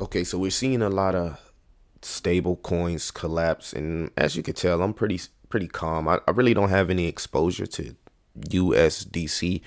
Okay, so we're seeing a lot of stable coins collapse, and as you can tell, I'm pretty calm. I really don't have any exposure to USDC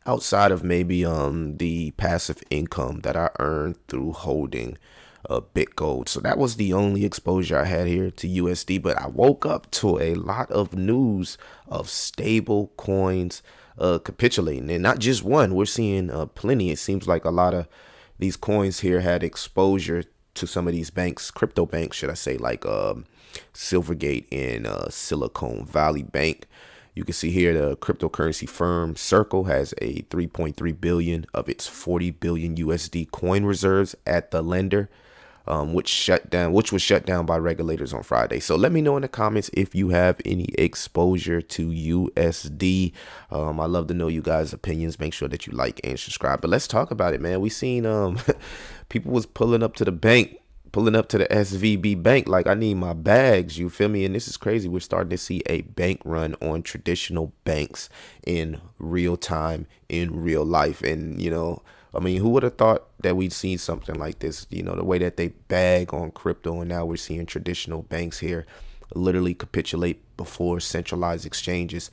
outside of maybe the passive income that I earned through holding Bitgold. So that was the only exposure I had here to USD. But I woke up to a lot of news of stable coins capitulating, and not just one. We're seeing plenty. It seems like a lot of these coins here had exposure to some of these banks, crypto banks, should I say, like Silvergate and Silicon Valley Bank. You can see here the cryptocurrency firm Circle has a 3.3 billion of its 40 billion USD coin reserves at the lender, which was shut down by regulators on Friday. So let me know in the comments if you have any exposure to USD. I love to know you guys' opinions. Make sure that you like and subscribe. But let's talk about it, man. We seen people was pulling up to the bank, pulling up to the SVB bank like, I need my bags, you feel me? And this is crazy. We're starting to see a bank run on traditional banks in real time, in real life. And I mean, who would have thought that we'd see something like this? The way that they bag on crypto, and now we're seeing traditional banks here literally capitulate before centralized exchanges.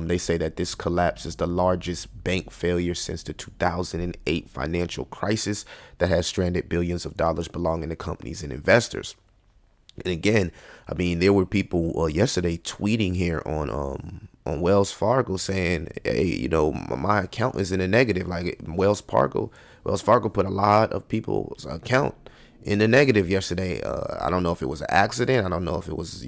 They say that this collapse is the largest bank failure since the 2008 financial crisis that has stranded billions of dollars belonging to companies and investors. And again, I mean, there were people yesterday tweeting here on Wells Fargo saying, "Hey, my account is in a negative." Like Wells Fargo put a lot of people's account in the negative yesterday. I don't know if it was an accident. I don't know if it was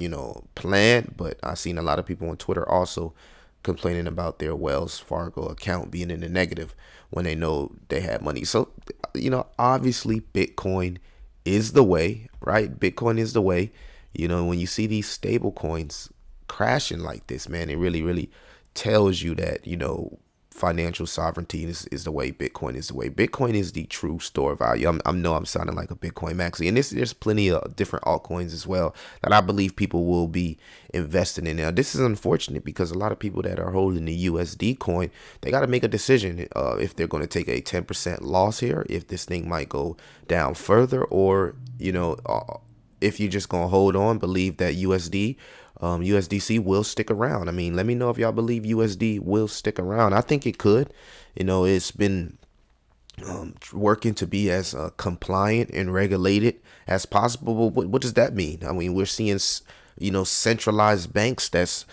planned, but I seen a lot of people on Twitter also complaining about their Wells Fargo account being in the negative when they know they had money. So obviously Bitcoin is the way, right? Bitcoin is the way. When you see these stable coins crashing like this, man, it really, really tells you that, financial sovereignty is the way. Bitcoin is the way. Bitcoin is the true store of value. I know I'm sounding like a Bitcoin maxi, and there's plenty of different altcoins as well that I believe people will be investing in. Now, this is unfortunate because a lot of people that are holding the USD coin, they got to make a decision if they're going to take a 10% loss here, if this thing might go down further, or if you're just gonna hold on, believe that USDC will stick around. I mean, let me know if y'all believe USD will stick around. I think it could. It's been working to be as compliant and regulated as possible. But what does that mean? I mean, we're seeing centralized banks that's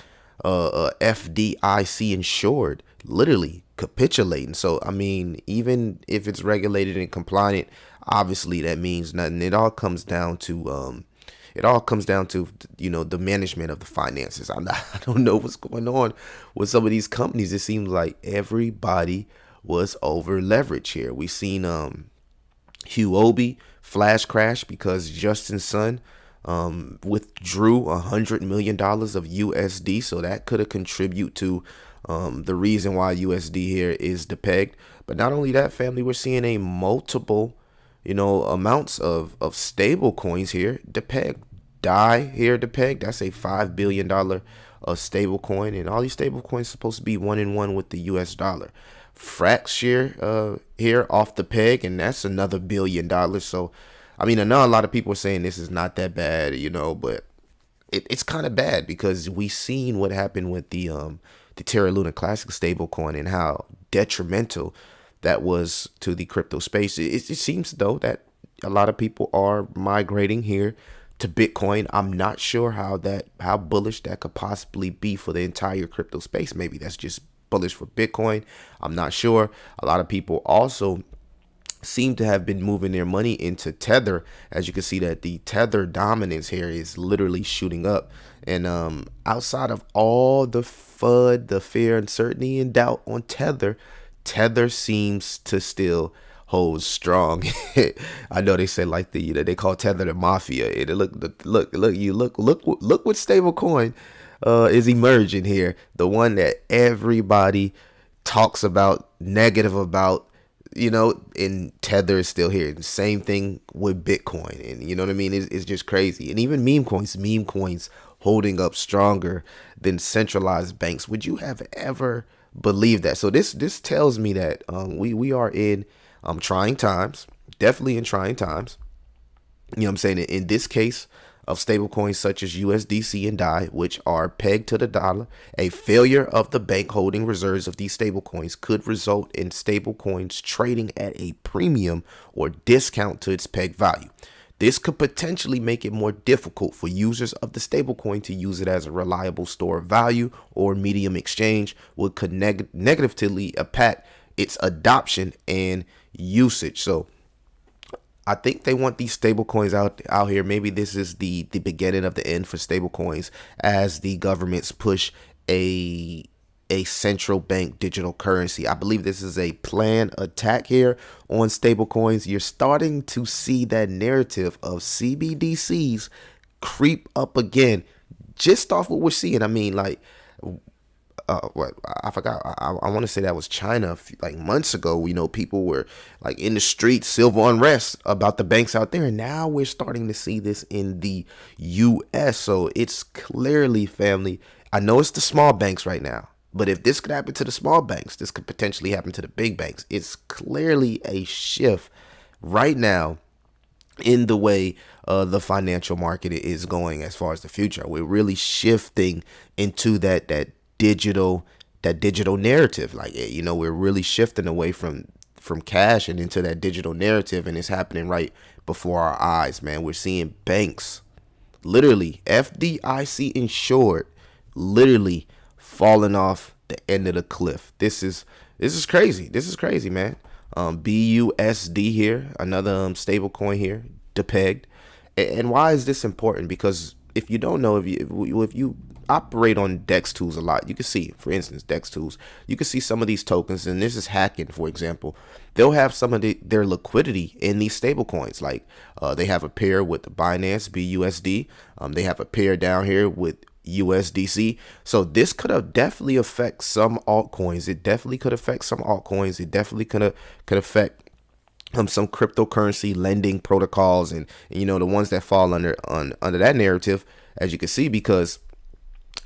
FDIC insured literally capitulating. So I mean, even if it's regulated and compliant, obviously that means nothing. It all comes down to the management of the finances. I don't know what's going on with some of these companies. It seems like everybody was over leveraged here. We seen Huobi flash crash because Justin Sun withdrew $100 million of USD, so that could have contributed to the reason why USD here is depegged. But not only that, family, we're seeing a multiple amounts of stable coins here depeg. Die here depeg. That's a $5 billion stable coin, and all these stable coins supposed to be 1-in-1 with the US dollar. Frax here off the peg, and that's another $1 billion. So I mean, I know a lot of people are saying this is not that bad, but it's kind of bad because we seen what happened with the Terra Luna Classic stable coin and how detrimental that was to the crypto space. It seems though that a lot of people are migrating here to Bitcoin. I'm not sure how bullish that could possibly be for the entire crypto space. Maybe that's just bullish for Bitcoin. I'm not sure. A lot of people also seem to have been moving their money into Tether. As you can see that the Tether dominance here is literally shooting up. And outside of all the FUD, the fear, uncertainty, and doubt on Tether seems to still hold strong. I know they say like they call Tether the mafia. Look what stable coin is emerging here. The one that everybody talks about, negative about, and Tether is still here. The same thing with Bitcoin, and you know what I mean? It's just crazy. And even meme coins holding up stronger than centralized banks. Would you have ever believed that? So this tells me that we are in trying times, definitely in trying times. You know what I'm saying? In this case of stablecoins such as USDC and DAI, which are pegged to the dollar, a failure of the bank holding reserves of these stablecoins could result in stablecoins trading at a premium or discount to its peg value. This could potentially make it more difficult for users of the stablecoin to use it as a reliable store of value or medium exchange, which could negatively impact its adoption and usage. So I think they want these stable coins out here. Maybe this is the beginning of the end for stable coins as the governments push a central bank digital currency. I believe this is a planned attack here on stable coins. You're starting to see that narrative of CBDCs creep up again, just off what we're seeing. I mean, like, what I forgot. I want to say that was China, like months ago. You know, people were like in the streets, civil unrest about the banks out there, and now we're starting to see this in the U.S. So it's clearly, family. I know it's the small banks right now, but if this could happen to the small banks, this could potentially happen to the big banks. It's clearly a shift right now in the way the financial market is going as far as the future. We're really shifting into that digital narrative. Like, you know, we're really shifting away from cash and into that digital narrative, and it's happening right before our eyes, man. We're seeing banks literally FDIC insured literally falling off the end of the cliff. This is crazy. This is crazy, man. BUSD here, another stable coin here, depegged. And why is this important? Because if you don't know, if you operate on DEX tools a lot, you can see, for instance, DEX tools, you can see some of these tokens, and this is hacking, for example. They'll have some of their liquidity in these stable coins. Like they have a pair with Binance BUSD. They have a pair down here with USDC. So this could have definitely affect some altcoins. It definitely could affect some altcoins. It definitely could affect some cryptocurrency lending protocols, and you know, the ones that fall under that narrative, as you can see, because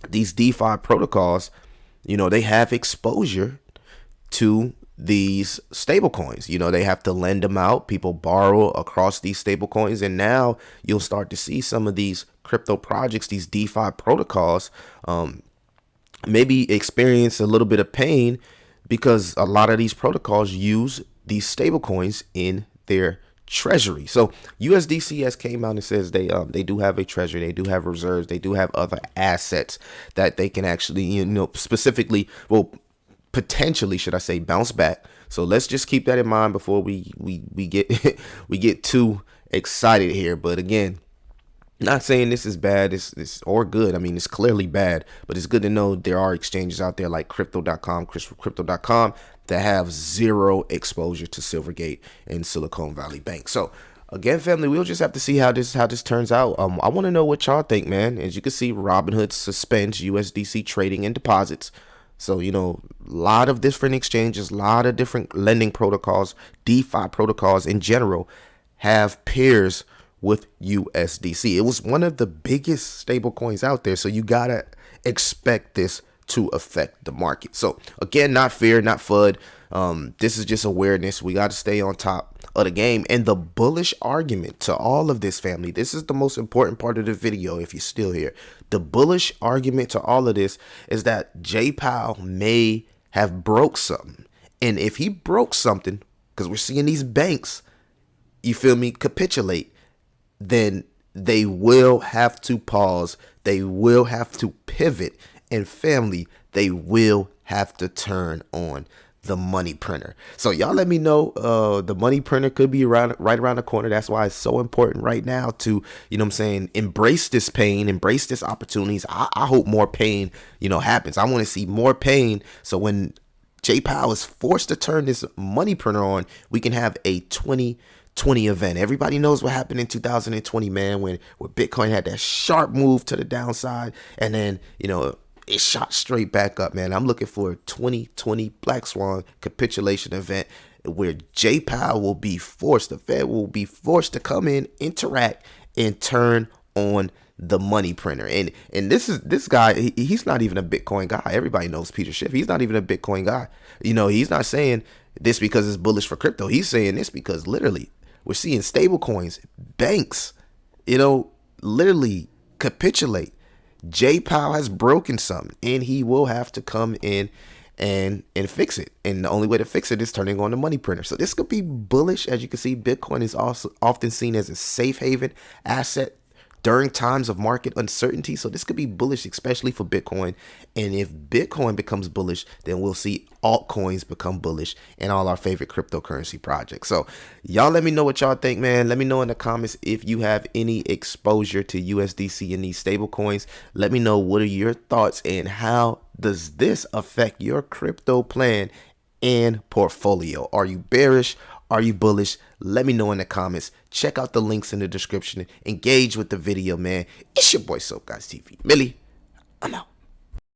these DeFi protocols, you know, they have exposure to these stable coins. You know, they have to lend them out. People borrow across these stable coins, and now you'll start to see some of these crypto projects, these DeFi protocols, maybe experience a little bit of pain because a lot of these protocols use these stable coins in their treasury. So USDC has came out and says they do have a treasury, they do have reserves, they do have other assets that they can actually, you know, specifically, well, potentially, should I say, bounce back. So let's just keep that in mind before we get we get too excited here. But again, not saying this is bad, it's or good. I mean, it's clearly bad, but it's good to know there are exchanges out there like crypto.com that have zero exposure to Silvergate and Silicon Valley Bank. So again, family, we'll just have to see how this turns out. I want to know what y'all think, man. As you can see, Robinhood suspends USDC trading and deposits. So, you know, a lot of different exchanges, a lot of different lending protocols, DeFi protocols in general have pairs with USDC. It was one of the biggest stable coins out there. So you got to expect this to affect the market. So again, not fear, not FUD. This is just awareness. We got to stay on top of the game. And the bullish argument to all of this, family, this is the most important part of the video if you're still here. The bullish argument to all of this is that Jay Powell may have broke something. And if he broke something, because we're seeing these banks, you feel me, capitulate, then they will have to pause. They will have to pivot. And family, they will have to turn on the money printer. So y'all let me know. The money printer could be right around the corner. That's why it's so important right now to, you know what I'm saying, embrace this pain, embrace this opportunities. I hope more pain, you know, happens. I want to see more pain. So when Jay Powell is forced to turn this money printer on, we can have a 2020 event. Everybody knows what happened in 2020, man, when Bitcoin had that sharp move to the downside, and then, you know, it shot straight back up, man. I'm looking for a 2020 Black Swan capitulation event where Jay Powell will be forced, the Fed will be forced to come in, interact, and turn on the money printer. And this guy, he's not even a Bitcoin guy. Everybody knows Peter Schiff. He's not even a Bitcoin guy. You know, he's not saying this because it's bullish for crypto. He's saying this because literally we're seeing stable coins, banks literally capitulate. J Powell has broken something, and he will have to come in and fix it. And the only way to fix it is turning on the money printer. So this could be bullish. As you can see, Bitcoin is also often seen as a safe haven asset during times of market uncertainty. So this could be bullish, especially for Bitcoin. And if Bitcoin becomes bullish, then we'll see altcoins become bullish and all our favorite cryptocurrency projects. So y'all let me know what y'all think, man. Let me know in the comments if you have any exposure to USDC and these stable coins. Let me know what are your thoughts and how does this affect your crypto plan and portfolio. Are you bearish? Are you bullish? Let me know in the comments. Check out the links in the description. Engage with the video, man. It's your boy Soap Guys TV. Millie, I'm out.